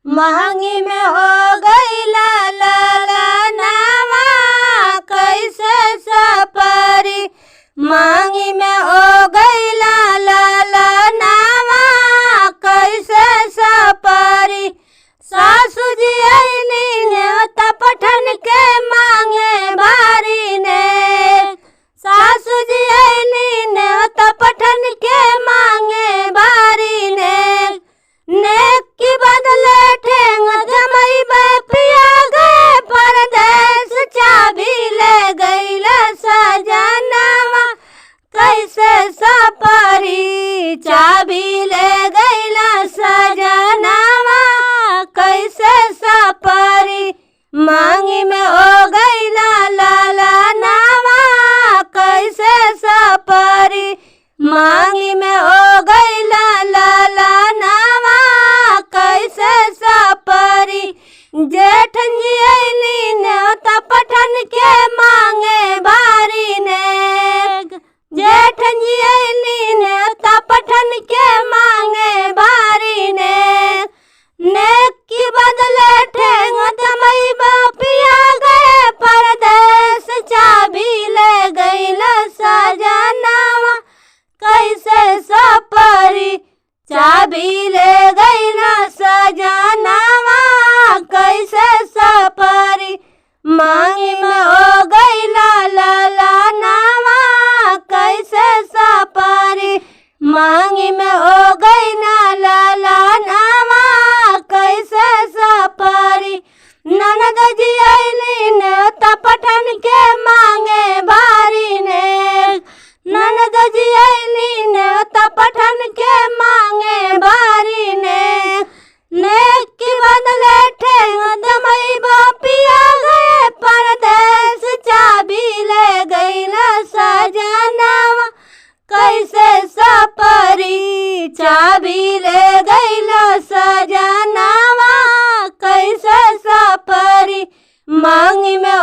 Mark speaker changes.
Speaker 1: मांगी में हो गई ललनावा कैसे सपरी। मांगी में हो गई ललनावा कैसे सपरी। सासू जी अइली न्योता पठन के मांगे भारी ने। सासू जी अइली न्योता पठन के मांगे भारी ने। नेक की बदले ठेंग जमई पिया गए परदेस। चाबी ले गई सजनवा कैसे सपरी। चाबी ले गई सजनवा कैसे सपरी। मांगी में हो गई ललनावा कैसे सपरी। मांगी में हो गई ललनावा कैसे सपरी। जेठन जी अइली न्योता पठन के मांगे भारी ने। जेठन जी अइली न्योता पठन के मांगे भारी ने। नेक की बदले ठेंग जमई पिया गए परदेस। चाबी ले गई सजनवा कैसे सपरी। चाबी ले गई सजनवा कैसे सपरी। मांगी में हो गई ललनावा कैसे सपरी। मांगी में हो गई ललनावा कैसे सपरी। ननद जी अइली न्योता पठन के मांगे भारी ने। ननद जी अइली न्योता पठन के मांगे भारी ने। नेक की बदले ठेंग जमई पिया गए परदेस। चाबी ले गई सजनवा कैसे सपरी। चाबी ले गई सजनवा कैसे सपरी। मांगी में